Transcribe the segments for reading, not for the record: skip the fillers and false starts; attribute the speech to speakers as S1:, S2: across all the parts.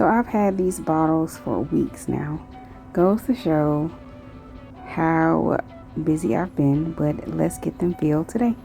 S1: So I've had these bottles for weeks now. Goes to show how busy I've been, but let's get them filled today.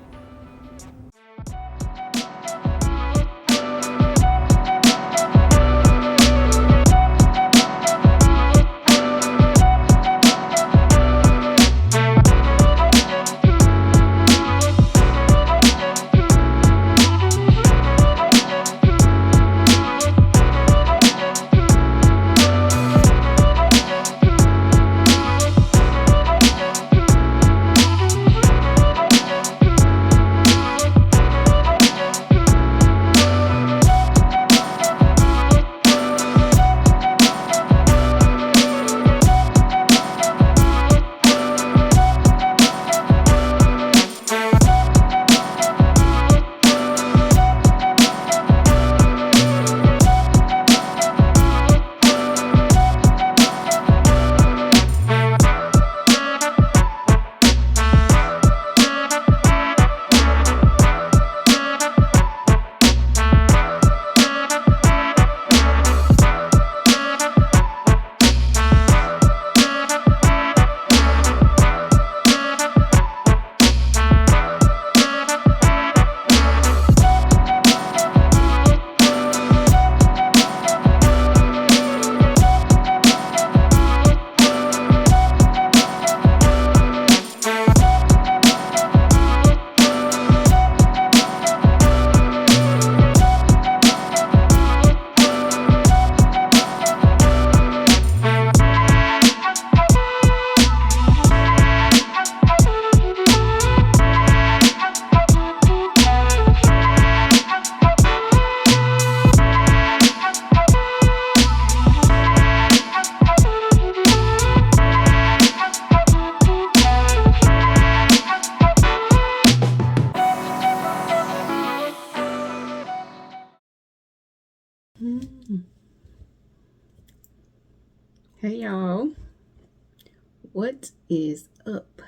S1: Hey y'all, what is up?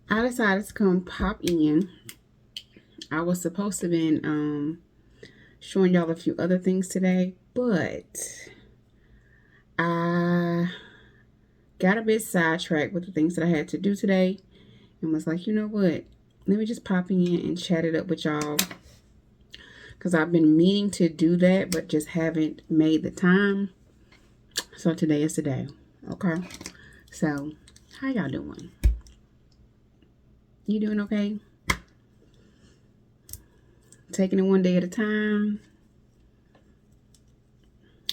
S1: I decided to come pop in. I was supposed to have been showing y'all a few other things today, but I got a bit sidetracked with the things that I had to do today and was like, you know what? Let me just pop in and chat it up with y'all, because I've been meaning to do that but just haven't made the time. So today is the day. Okay, so how y'all doing? You doing okay? Taking it one day at a time?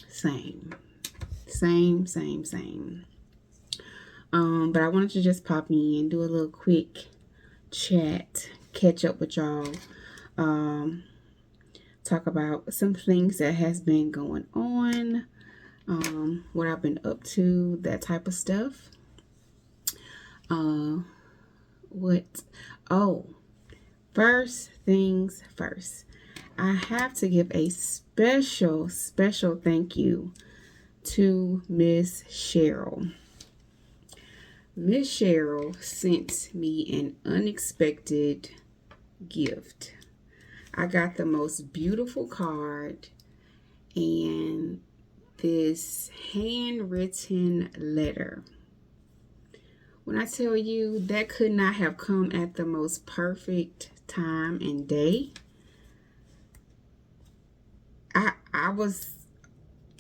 S1: Same. But I wanted to just pop in, do a little quick chat, catch up with y'all, talk about some things that has been going on, what I've been up to, that type of stuff. First things first, I have to give a special thank you to Miss Cheryl. Miss Cheryl sent me an unexpected gift. I got the most beautiful card and this handwritten letter. When I tell you that could not have come at the most perfect time and day, I was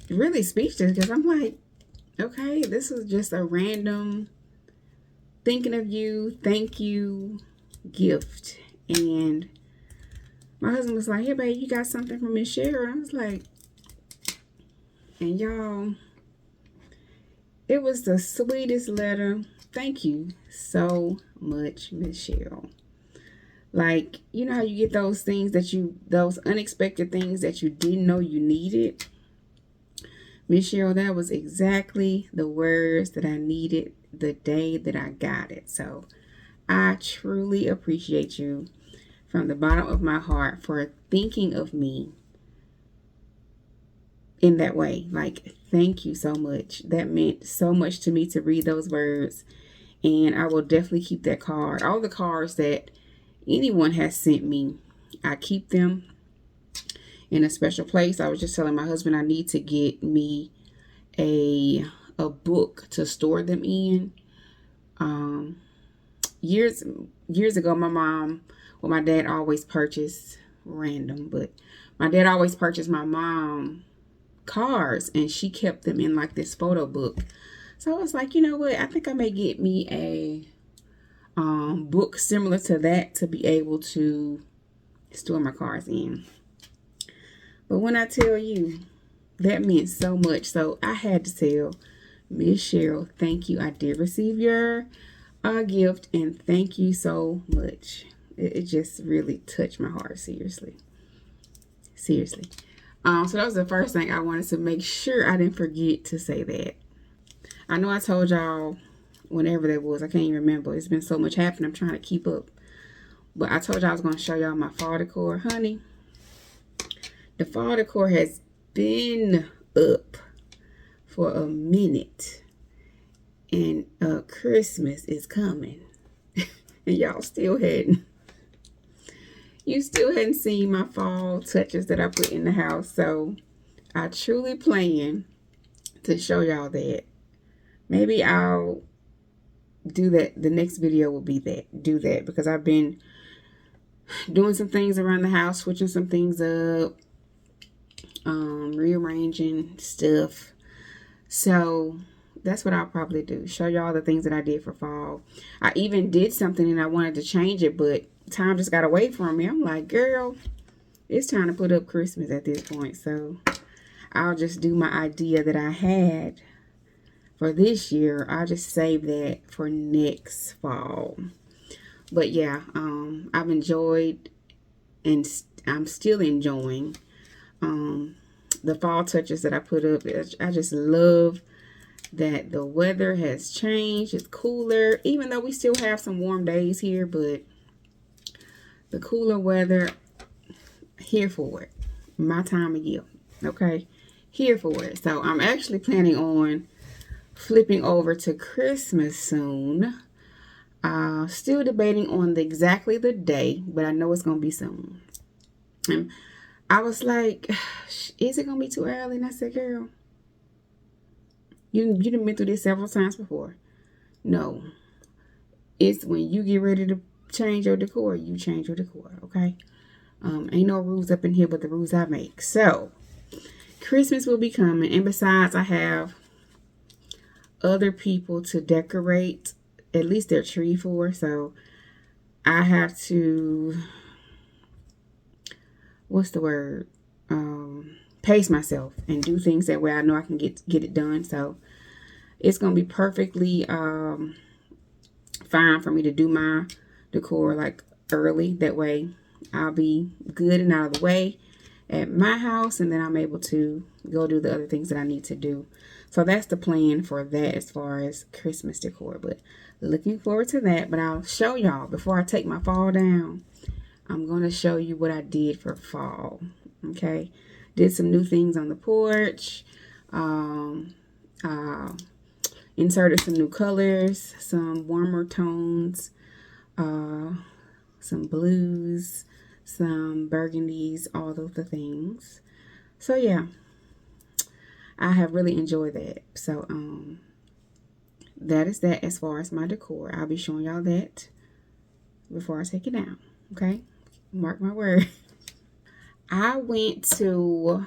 S1: really speechless, because I'm like, okay, this is just a random thinking of you, thank you gift. And my husband was like, hey babe, you got something from Miss Cheryl? I was like, and y'all, it was the sweetest letter. Thank you so much, Miss Cheryl. Like, you know how you get those things those unexpected things that you didn't know you needed? Miss Cheryl, that was exactly the words that I needed the day that I got it. So I truly appreciate you from the bottom of my heart for thinking of me in that way. Like, thank you so much. That meant so much to me to read those words. And I will definitely keep that card. All the cards that anyone has sent me, I keep them. in a special place. I was just telling my husband I need to get me a book to store them in. Years ago, my dad always purchased random, but my dad always purchased my mom cards, and she kept them in like this photo book. So I was like, you know what? I think I may get me a book similar to that to be able to store my cards in. But when I tell you, that meant so much. So I had to tell Miss Cheryl, thank you. I did receive your gift, and thank you so much. It just really touched my heart, seriously. So that was the first thing I wanted to make sure I didn't forget to say that. I know I told y'all whenever that was. I can't even remember. It's been so much happening. I'm trying to keep up. But I told y'all I was going to show y'all my fall decor. Honey, the fall decor has been up for a minute. And Christmas is coming. And y'all still hadn't. You still hadn't seen my fall touches that I put in the house. So I truly plan to show y'all that. Maybe I'll do that. The next video will be do that because I've been doing some things around the house, switching some things up, rearranging stuff. So that's what I'll probably do. Show y'all the things that I did for fall. I even did something and I wanted to change it, but time just got away from me. I'm like, girl, it's time to put up Christmas at this point. So I'll just do my idea that I had for this year. I'll just save that for next fall. But yeah, I've enjoyed and I'm still enjoying the fall touches that I put up. I just love that the weather has changed. It's cooler, even though we still have some warm days here, but the cooler weather, here for it. My time of year, okay? Here for it. So I'm actually planning on flipping over to Christmas soon. Still debating on exactly the day, but I know it's going to be soon. And I was like, is it going to be too early? And I said, girl, you done been through this several times before. No. It's when you get ready to change your decor, you change your decor, okay? Ain't no rules up in here but the rules I make. So, Christmas will be coming. And besides, I have other people to decorate at least their tree for. So, I have to, what's the word? Pace myself and do things that way I know I can get it done. So, it's going to be perfectly fine for me to do my decor like early. That way I'll be good and out of the way at my house, and then I'm able to go do the other things that I need to do. So that's the plan for that as far as Christmas decor. But looking forward to that. But I'll show y'all before I take my fall down. I'm going to show you what I did for fall. Okay. Did some new things on the porch. Inserted some new colors, some warmer tones, some blues, some burgundies, all of the things. So yeah, I have really enjoyed that. So that is that as far as my decor. I'll be showing y'all that before I take it down. Okay, mark my word. I went to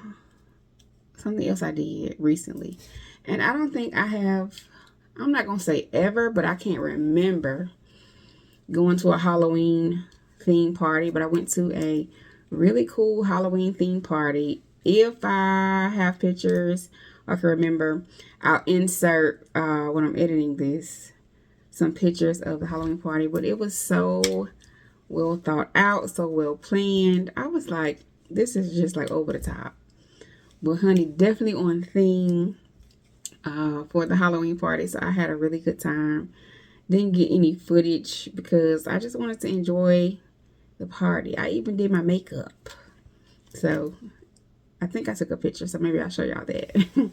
S1: something else I did recently, and I don't think I have. I'm not going to say ever, but I can't remember going to a Halloween theme party. But I went to a really cool Halloween theme party. If I have pictures or can remember, I'll insert, when I'm editing this, some pictures of the Halloween party. But it was so well thought out, so well planned. I was like, this is just like over the top. But honey, definitely on theme. For the Halloween party, so I had a really good time. Didn't get any footage because I just wanted to enjoy the party. I even did my makeup, so I think I took a picture, so maybe I'll show y'all that.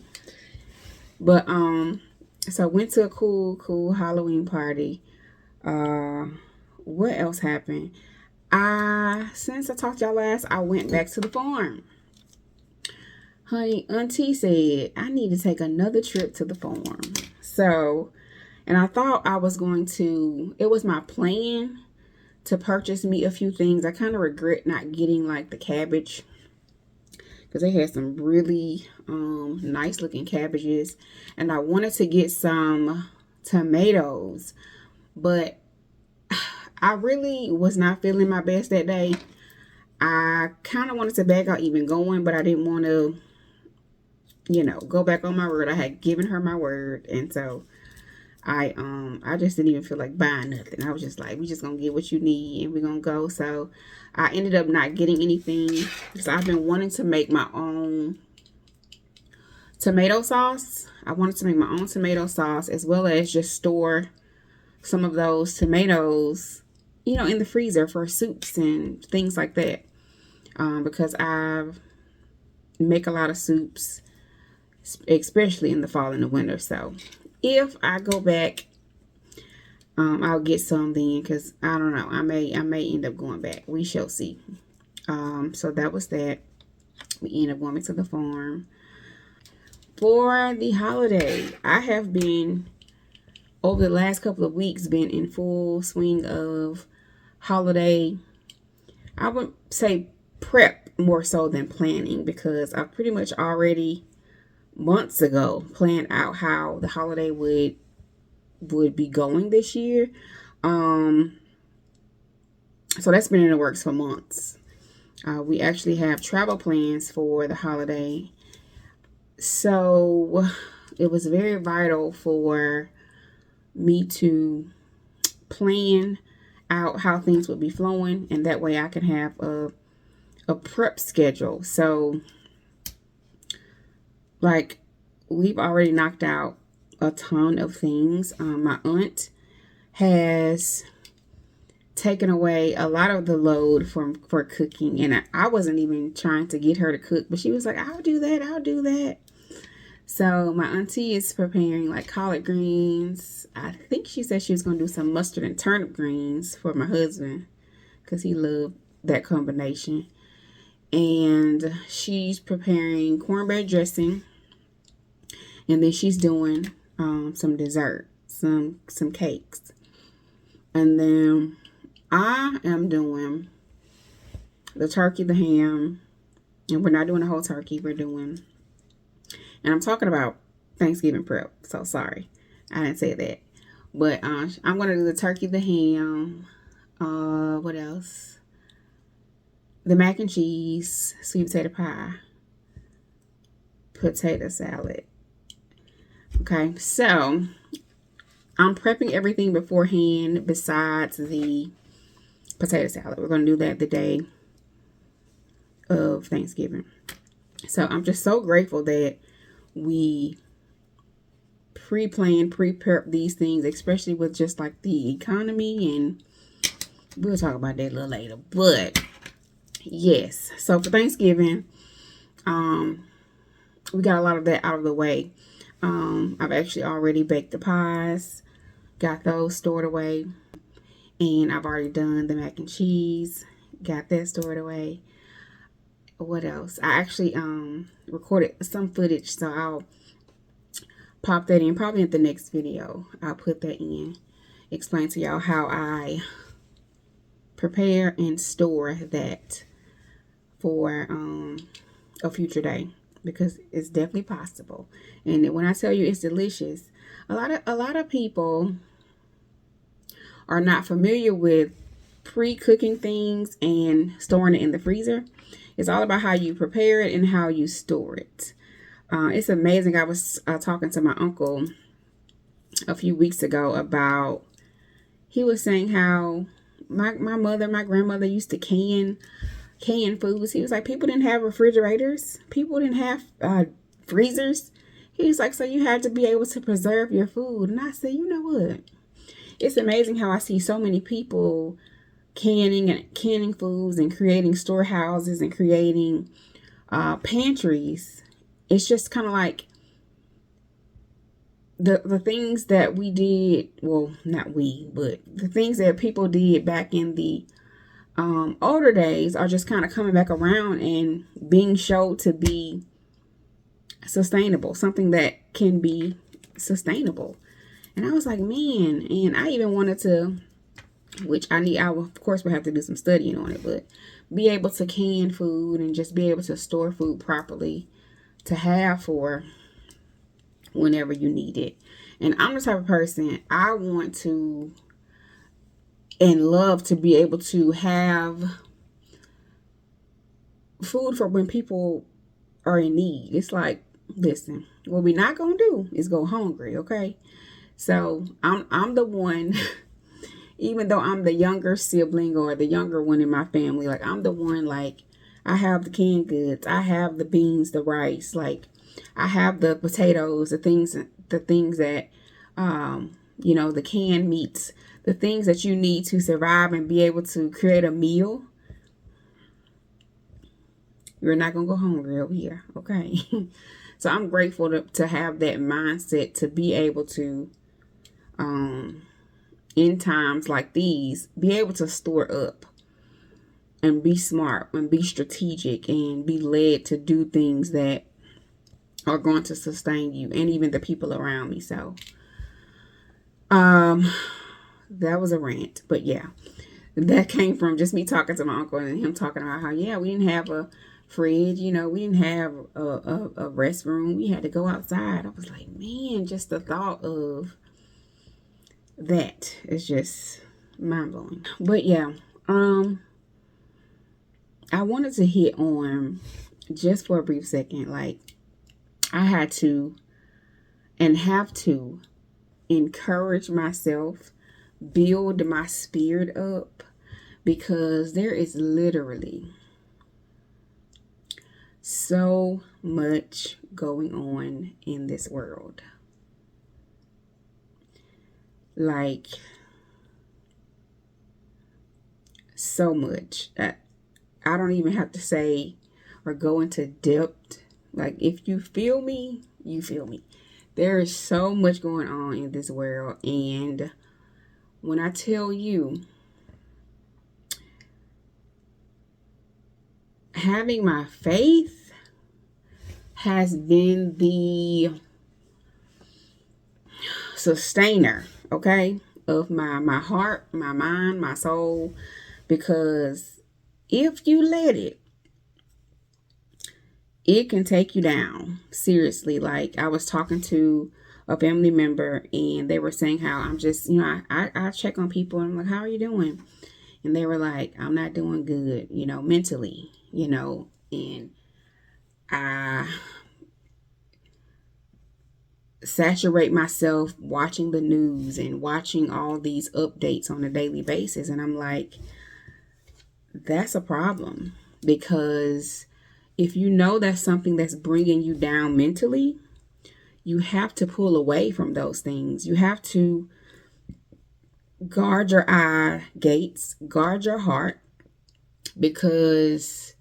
S1: But so went to a cool Halloween party. What else happened? Since I talked to y'all last, I went back to the farm. Honey, Auntie said I need to take another trip to the farm. So, and I thought I was going to, it was my plan to purchase me a few things. I kind of regret not getting like the cabbage, because they had some really nice looking cabbages, and I wanted to get some tomatoes, but I really was not feeling my best that day. I kind of wanted to back out even going, but I didn't want to, go back on my word. I had given her my word, and so I just didn't even feel like buying nothing. I was just like, we just gonna get what you need and we're gonna go. So I ended up not getting anything. So I've been wanting to make my own tomato sauce. I wanted to make my own tomato sauce, as well as just store some of those tomatoes, in the freezer for soups and things like that. Because I make a lot of soups, especially in the fall and the winter. So if I go back, I'll get some then, because I don't know, I may end up going back. We shall see. So that was that. We ended up going to the farm for the holiday. I have been, over the last couple of weeks, been in full swing of holiday, I would say prep more so than planning, because I pretty much already months ago planned out how the holiday would be going this year. So that's been in the works for months. We actually have travel plans for the holiday. So it was very vital for me to plan out how things would be flowing, and that way I can have a prep schedule. So like, we've already knocked out a ton of things. My aunt has taken away a lot of the load for cooking, and I wasn't even trying to get her to cook, but she was like, I'll do that. So my auntie is preparing like collard greens. I think she said she was going to do some mustard and turnip greens for my husband, because he loved that combination. And she's preparing cornbread dressing, and then she's doing some dessert, some cakes. And then I am doing the turkey, the ham, and we're not doing a whole turkey. We're doing, and I'm talking about Thanksgiving prep, so sorry, I didn't say that. But I'm going to do the turkey, the ham, what else? The mac and cheese, sweet potato pie, potato salad. Okay, so I'm prepping everything beforehand besides the potato salad. We're going to do that the day of Thanksgiving. So I'm just so grateful that we pre-plan, pre-prep these things, especially with just like the economy, and we'll talk about that a little later. But yes, so for Thanksgiving, we got a lot of that out of the way. I've actually already baked the pies, got those stored away, and I've already done the mac and cheese, got that stored away. What else? I actually recorded some footage, so I'll pop that in probably in the next video. I'll put that in, explain to y'all how I prepare and store that for a future day, because it's definitely possible. And when I tell you it's delicious, a lot of people are not familiar with pre-cooking things and storing it in the freezer. It's all about how you prepare it and how you store it. It's amazing. I was talking to my uncle a few weeks ago about, he was saying how my grandmother used to can foods. He was like, people didn't have refrigerators. People didn't have freezers. He was like, so you had to be able to preserve your food. And I said, you know what? It's amazing how I see so many people canning foods and creating storehouses and creating pantries. It's just kind of like the things that we did, well, not we, but the things that people did back in the older days are just kind of coming back around and being showed to be sustainable, something that can be sustainable. And I was like, man, and I even wanted to, which I will, of course, we'll have to do some studying on it, but be able to can food and just be able to store food properly to have for whenever you need it. And I'm the type of person, I want to and love to be able to have food for when people are in need. It's like, listen, what we're not gonna do is go hungry, okay? So I'm the one, even though I'm the younger sibling or the younger one in my family, like I'm the one, like I have the canned goods, I have the beans, the rice, like I have the potatoes, the things that the canned meats, the things that you need to survive and be able to create a meal. You're not gonna go hungry over here, okay? So I'm grateful to have that mindset, to be able to in times like these, be able to store up and be smart and be strategic and be led to do things that are going to sustain you and even the people around me. So that was a rant, but yeah, that came from just me talking to my uncle and him talking about how, yeah, we didn't have a fridge, we didn't have a restroom, we had to go outside. I was like, man, just the thought of that is just mind-blowing. But yeah, I wanted to hit on, just for a brief second, like I had to and have to encourage myself, build my spirit up, because there is literally so much going on in this world. Like, so much. I don't even have to say or go into depth. Like, if you feel me, you feel me. There is so much going on in this world. And when I tell you, having my faith has been the sustainer, okay, of my heart, my mind, my soul. Because if you let it, it can take you down. Seriously. Like, I was talking to a family member and they were saying how I'm just, I check on people and I'm like, how are you doing? And they were like, I'm not doing good, mentally, and I saturate myself watching the news and watching all these updates on a daily basis. And I'm like, that's a problem, because if you know that's something that's bringing you down mentally, you have to pull away from those things. You have to guard your eye gates, guard your heart, because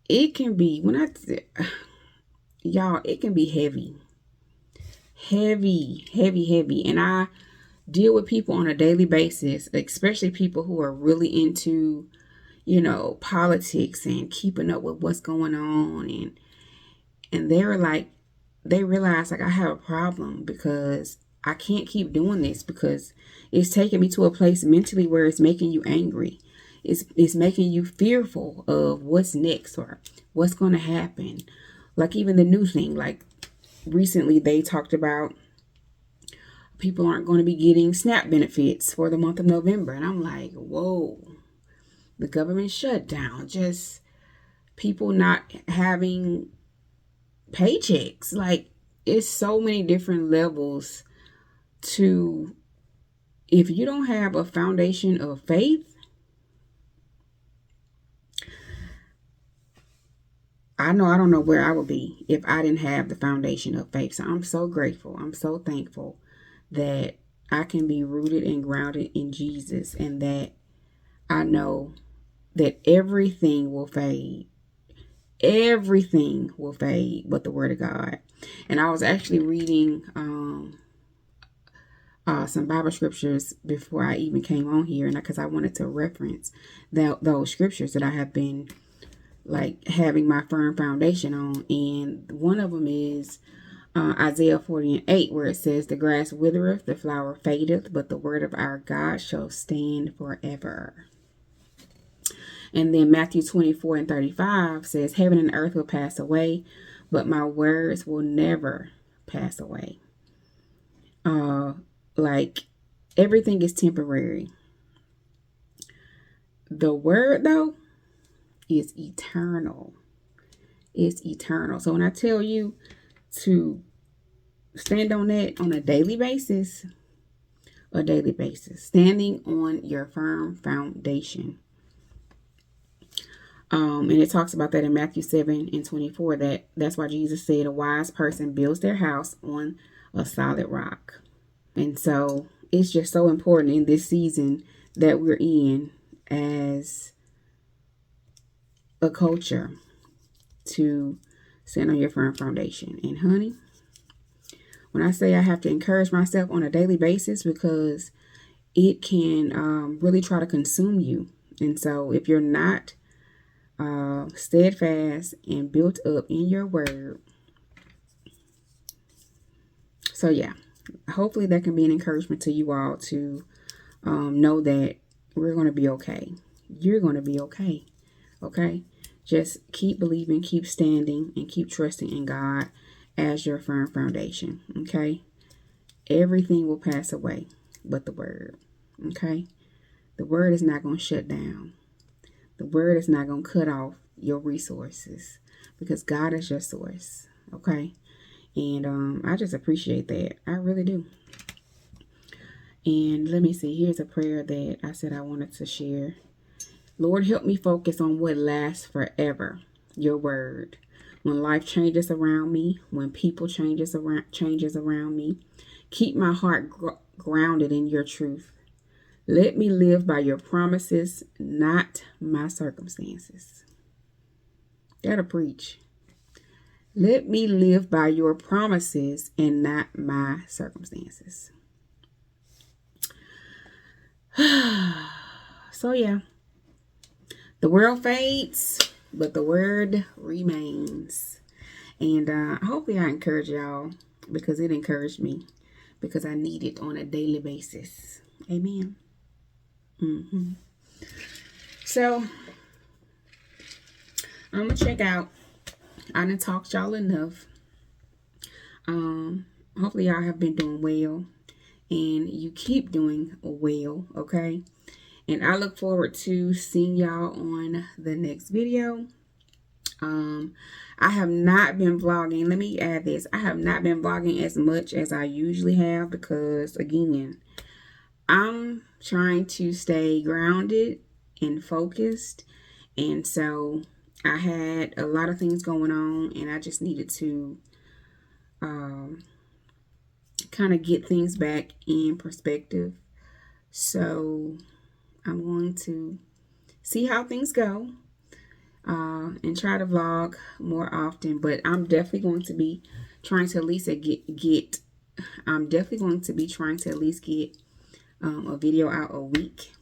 S1: it can be, y'all, it can be heavy. Heavy, heavy, heavy. And I deal with people on a daily basis, especially people who are really into, politics and keeping up with what's going on. And they're like, they realize like I have a problem, because I can't keep doing this, because it's taking me to a place mentally where it's making you angry. It's making you fearful of what's next or what's going to happen. Like even the new thing, like recently they talked about people aren't going to be getting SNAP benefits for the month of November. And I'm like, whoa, the government shutdown, just people not having paychecks. Like, it's so many different levels to, if you don't have a foundation of faith, I don't know where I would be if I didn't have the foundation of faith. So I'm so grateful. I'm so thankful that I can be rooted and grounded in Jesus, and that I know that everything will fade. Everything will fade but the word of God. And I was actually reading some Bible scriptures before I even came on here, and because I wanted to reference those scriptures that I have been like having my firm foundation on. And one of them is Isaiah 40:8, where it says, the grass withereth, the flower fadeth, but the word of our God shall stand forever. And then Matthew 24:35 says, heaven and earth will pass away, but my words will never pass away. Like everything is temporary. The word, though, is eternal. It's eternal. So when I tell you to stand on that on a daily basis, standing on your firm foundation. And it talks about that in Matthew 7:24, that's why Jesus said a wise person builds their house on a solid rock. And so it's just so important in this season that we're in as a culture to stand on your firm foundation. And honey, when I say I have to encourage myself on a daily basis, because it can really try to consume you. And so if you're not steadfast and built up in your word, so yeah, hopefully that can be an encouragement to you all to know that we're going to be okay. You're going to be okay. Okay? Just keep believing, keep standing, and keep trusting in God as your firm foundation. Okay? Everything will pass away but the word. Okay? The word is not going to shut down. The word is not going to cut off your resources, because God is your source. Okay? And I just appreciate that. I really do. And let me see. Here's a prayer that I said I wanted to share. Lord, help me focus on what lasts forever, your word. When life changes around me, when people changes around me, keep my heart grounded in your truth. Let me live by your promises, not my circumstances. That'll preach. Let me live by your promises and not my circumstances. So yeah, the world fades, but the word remains. And hopefully I encourage y'all, because it encouraged me, because I need it on a daily basis. Amen. So I'm gonna check out. I done talked y'all enough. Hopefully y'all have been doing well, and you keep doing well. Okay. And I look forward to seeing y'all on the next video. I have not been vlogging. Let me add this. I have not been vlogging as much as I usually have, because again, I'm trying to stay grounded and focused. And so I had a lot of things going on, and I just needed to kind of get things back in perspective. So I'm going to see how things go and try to vlog more often. But I'm definitely going to be trying to at least get a video out a week.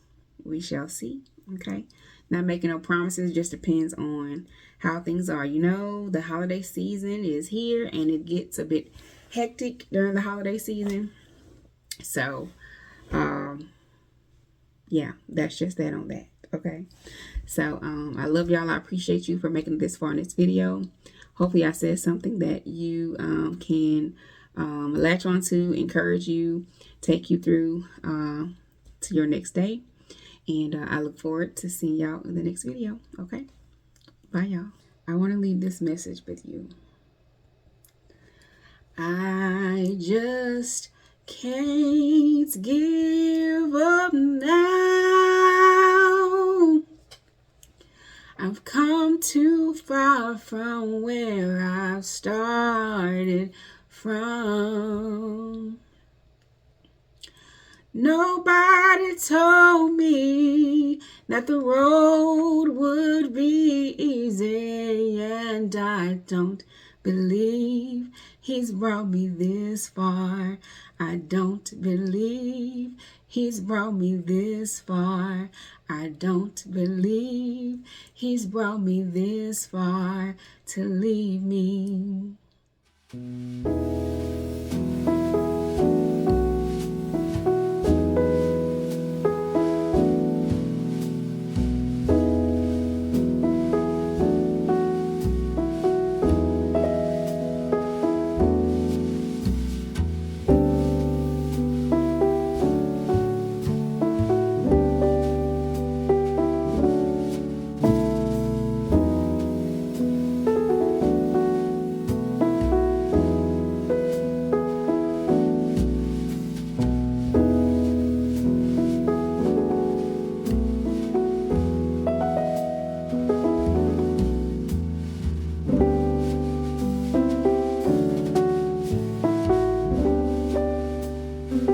S1: We shall see. Okay. Not making no promises, just depends on how things are. You know, the holiday season is here, and it gets a bit hectic during the holiday season. So, yeah, that's just that on that. Okay. So, I love y'all. I appreciate you for making it this far in this video. Hopefully I said something that you can latch on to, encourage you, take you through to your next day. And I look forward to seeing y'all in the next video. Okay. Bye, y'all. I want to leave this message with you. I just can't give up now. I've come too far from where I've started from. Nobody told me that the road would be easy, and I don't believe He's brought me this far. I don't believe He's brought me this far. I don't believe He's brought me this far to leave me.